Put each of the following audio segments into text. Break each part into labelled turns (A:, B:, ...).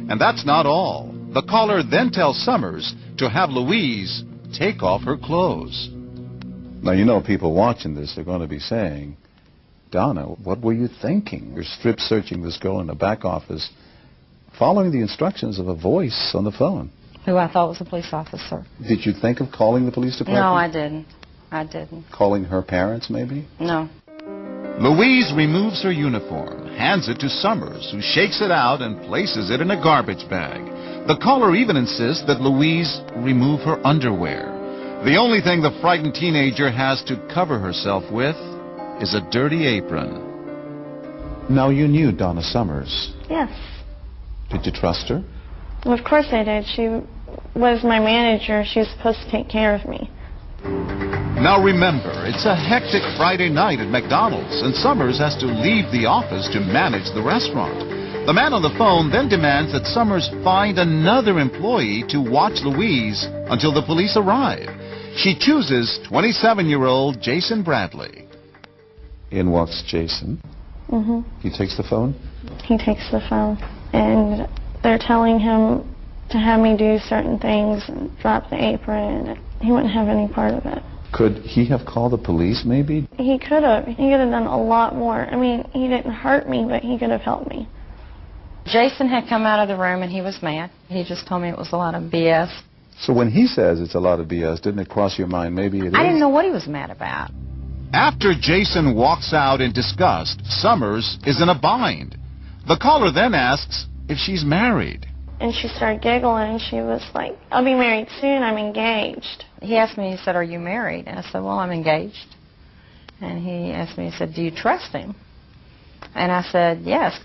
A: And that's not all. The caller then tells Summers to have Louise take off her clothes.
B: Now, you know, people watching this are going to be saying, Donna, what were you thinking? You're strip searching this girl in the back office, following the instructions of a voice on the phone.
C: Who I thought was a police officer.
B: Did you think of calling the police department?
C: No, I didn't. I didn't.
B: Calling her parents, maybe?
C: No.
A: Louise removes her uniform, hands it to Summers, who shakes it out and places it in a garbage bag. The caller even insists that Louise remove her underwear. The only thing the frightened teenager has to cover herself with is a dirty apron.
B: Now, you knew Donna Summers.
D: Yes.
B: Did you trust her?
D: Well, of course I did. She was my manager. She was supposed to take care of me.
A: Now remember, it's a hectic Friday night at McDonald's, and Summers has to leave the office to manage the restaurant. The man on the phone then demands that Summers find another employee to watch Louise until the police arrive. She chooses 27-year-old Jason Bradley.
B: In walks Jason.
D: Mm-hmm.
B: He takes the phone?
D: He takes the phone, and they're telling him to have me do certain things and drop the apron, and he wouldn't have any part of it.
B: Could he have called the police, maybe?
D: He could have. He could have done a lot more. I mean, he didn't hurt me, but he could have helped me.
C: Jason had come out of the room and he was mad. He just told me it was a lot of BS.
B: So when he says it's a lot of BS, didn't it cross your mind maybe it is?
C: I didn't know what he was mad about.
A: After Jason walks out in disgust, Summers is in a bind. The caller then asks if she's married.
D: And she started giggling, and she was like, I'll be married soon, I'm engaged.
C: He asked me, he said, are you married? And I said, well, I'm engaged. And he asked me, he said, do you trust him? And I said, yes.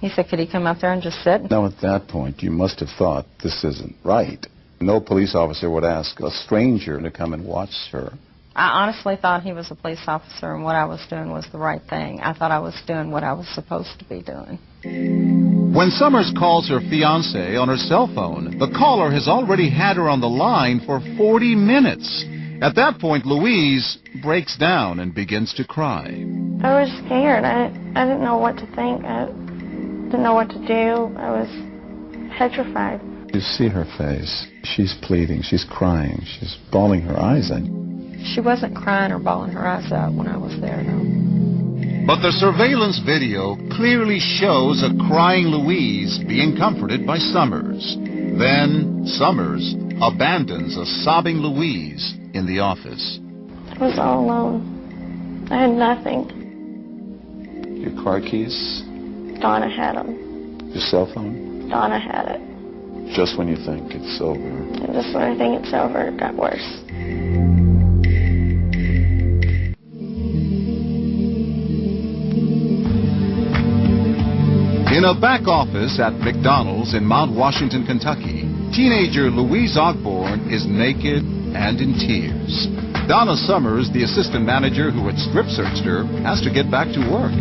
C: He said, could he come up there and just sit?
B: Now, at that point, you must have thought this isn't right. No police officer would ask a stranger to come and watch her.
C: I honestly thought he was a police officer and what I was doing was the right thing. I thought I was doing what I was supposed to be doing.
A: When Summers calls her fiancé on her cell phone, the caller has already had her on the line for 40 minutes. At that point, Louise breaks down and begins to cry.
D: I was scared. I didn't know what to think. I didn't know what to do. I was petrified.
B: You see her face. She's pleading. She's crying. She's bawling her eyes out.
C: She wasn't crying or bawling her eyes out when I was there, no.
A: But the surveillance video clearly shows a crying Louise being comforted by Summers. Then Summers abandons a sobbing Louise in the office.
D: I was all alone. I had nothing.
B: Your car keys?
D: Donna had them.
B: Your cell phone?
D: Donna had it.
B: Just when you think it's over.
D: And just when I think it's over, it got worse.
A: In a back office at McDonald's in Mount Washington, Kentucky, teenager Louise Ogborn is naked and in tears. Donna Summers, the assistant manager who had strip searched her, has to get back to work.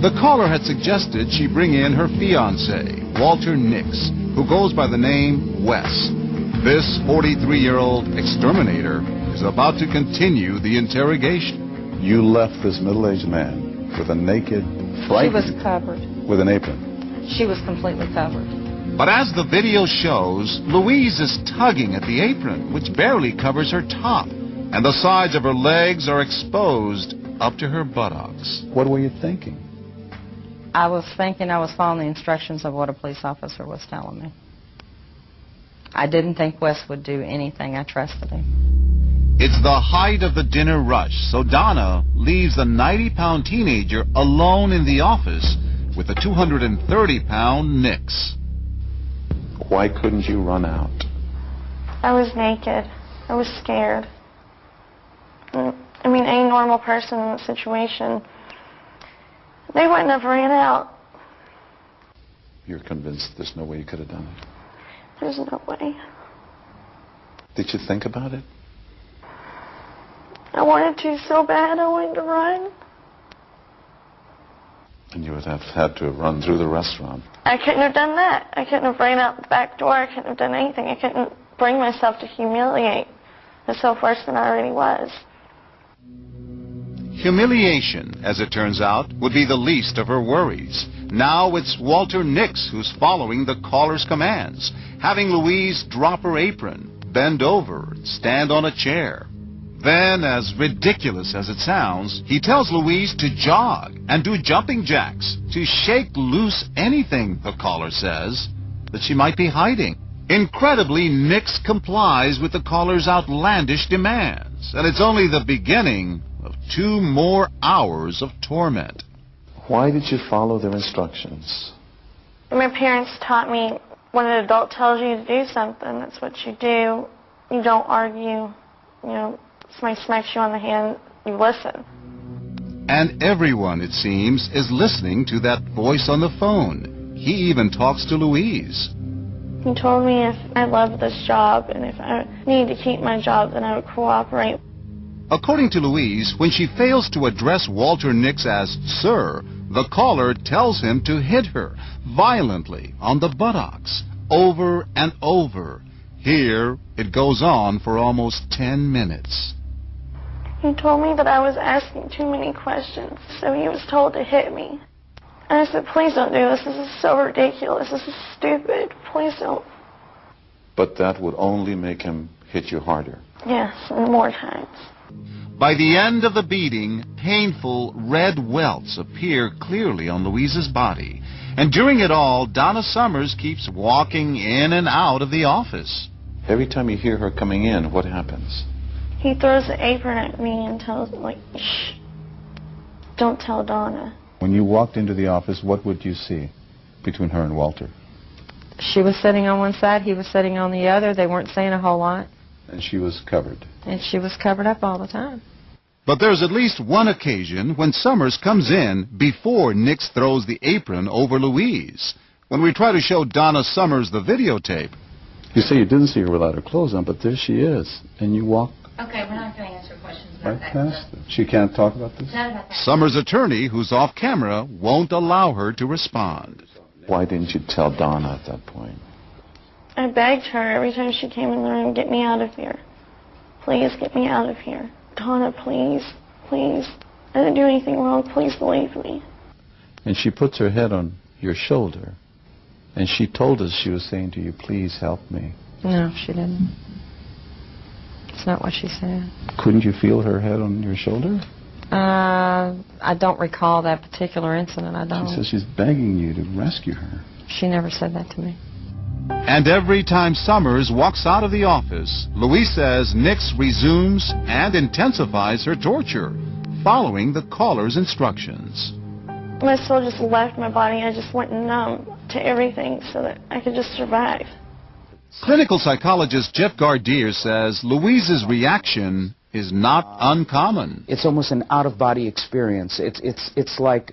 A: The caller had suggested she bring in her fiancé, Walter Nix, who goes by the name Wes. This 43-year-old exterminator is about to continue the interrogation.
B: You left this middle-aged man with a naked, frightened...
C: She was covered.
B: With an apron.
C: She was completely covered.
A: But as the video shows, Louise is tugging at the apron, which barely covers her top, and the sides of her legs are exposed up to her buttocks.
B: What were you thinking?
C: I was thinking I was following the instructions of what a police officer was telling me. I didn't think Wes would do anything. I trusted him.
A: It's the height of the dinner rush, so Donna leaves the 90-pound teenager alone in the office with the 230-pound Nix.
B: Why couldn't you run out?
D: I was naked. I was scared. I mean, any normal person in the situation, they wouldn't have ran out.
B: You're convinced there's no way you could have done it?
D: There's no way.
B: Did you think about it?
D: I wanted to so bad. I wanted to run.
B: And you would have had to have run through the restaurant.
D: I couldn't have done that. I couldn't have ran out the back door. I couldn't have done anything. I couldn't bring myself to humiliate myself worse than I already was.
A: Humiliation, as it turns out, would be the least of her worries. Now it's Walter Nix who's following the caller's commands, having Louise drop her apron, bend over, and stand on a chair. Then, as ridiculous as it sounds, he tells Louise to jog and do jumping jacks, to shake loose anything, the caller says, that she might be hiding. Incredibly, Nix complies with the caller's outlandish demands, and it's only the beginning of 2 more hours of torment.
B: Why did you follow their instructions?
D: My parents taught me when an adult tells you to do something, that's what you do. You don't argue. You know, somebody smacks you on the hand, you listen.
A: And everyone, it seems, is listening to that voice on the phone. He even talks to Louise.
D: He told me if I loved this job and if I needed to keep my job, then I would cooperate.
A: According to Louise, when she fails to address Walter Nix as Sir, the caller tells him to hit her violently on the buttocks, over and over. Here, it goes on for almost 10 minutes.
D: He told me that I was asking too many questions, so he was told to hit me. And I said, please don't do this. This is so ridiculous. This is stupid. Please don't.
B: But that would only make him hit you harder.
D: Yes, and more times.
A: By the end of the beating, painful red welts appear clearly on Louise's body. And during it all, Donna Summers keeps walking in and out of the office.
B: Every time you hear her coming in, what happens?
D: He throws the apron at me and tells me, like, shh, don't tell Donna.
B: When you walked into the office, what would you see between her and Walter?
C: She was sitting on one side, he was sitting on the other. They weren't saying a whole lot.
B: And she was covered.
C: And she was covered up all the time.
A: But there's at least one occasion when Summers comes in before Nix throws the apron over Louise. When we try to show Donna Summers the videotape.
B: You say you didn't see her without her clothes on, but there she is. And you walk
E: Okay, we're not going to answer questions about
B: right
E: that.
B: past her. She can't talk about this?
E: Not about that.
A: Summers' attorney, who's off camera, won't allow her to respond.
B: Why didn't you tell Donna at that point?
D: I begged her every time she came in the room, get me out of here. Please get me out of here. Donna, please, please. I didn't do anything wrong. Please believe me.
B: And she puts her head on your shoulder. And she told us she was saying to you, please help me.
C: No, she didn't. It's not what she said.
B: Couldn't you feel her head on your shoulder?
C: I don't recall that particular incident. I don't.
B: She says she's begging you to rescue her.
C: She never said that to me.
A: And every time Summers walks out of the office, Louise says Nix resumes and intensifies her torture, following the caller's instructions.
D: My soul just left my body. I just went numb to everything so that I could just survive.
A: Clinical psychologist Jeff Gardier says Louise's reaction is not uncommon.
F: It's almost an out-of-body experience. It's like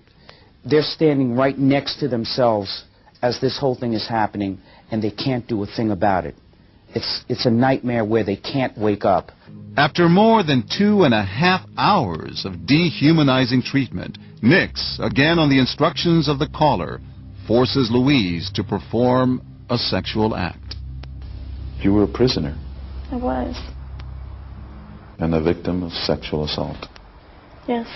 F: they're standing right next to themselves as this whole thing is happening, and they can't do a thing about it. It's a nightmare where they can't wake up.
A: After more than 2.5 hours of dehumanizing treatment, Nix, again on the instructions of the caller, forces Louise to perform a sexual act.
B: You were a prisoner
D: I was.
B: and a victim of sexual assault.
D: Yes.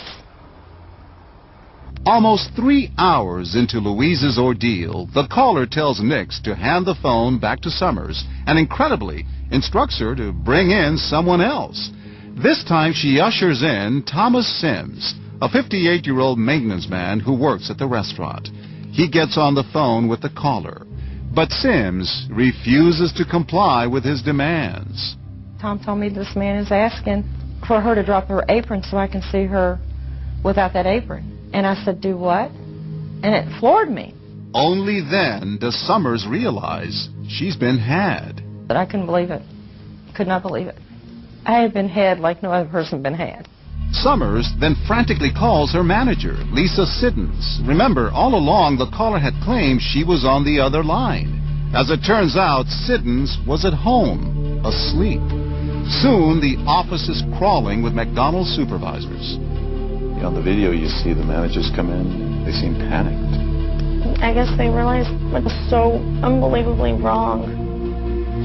A: Almost 3 hours into Louise's ordeal, the caller tells Nix to hand the phone back to Summers and, incredibly, instructs her to bring in someone else. This time she ushers in Thomas Sims, a 58-year-old maintenance man who works at the restaurant. He gets on the phone with the caller, but Sims refuses to comply with his demands.
C: Tom told me this man is asking for her to drop her apron so I can see her without that apron. And I said, do what? And it floored me.
A: Only then does Summers realize she's been had.
C: But I couldn't believe it. Could not believe it. I had been had like no other person been had.
A: Summers then frantically calls her manager, Lisa Siddons. Remember, all along the caller had claimed she was on the other line. As it turns out, Siddons was at home, asleep. Soon the office is crawling with McDonald's supervisors.
B: On the video, you see the managers come in. They seem panicked.
D: I guess they realized what was so unbelievably wrong.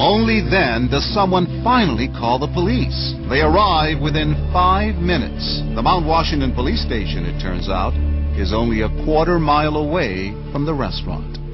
A: Only then does someone finally call the police. They arrive within 5 minutes. The Mount Washington police station, it turns out, is only a quarter mile away from the restaurant.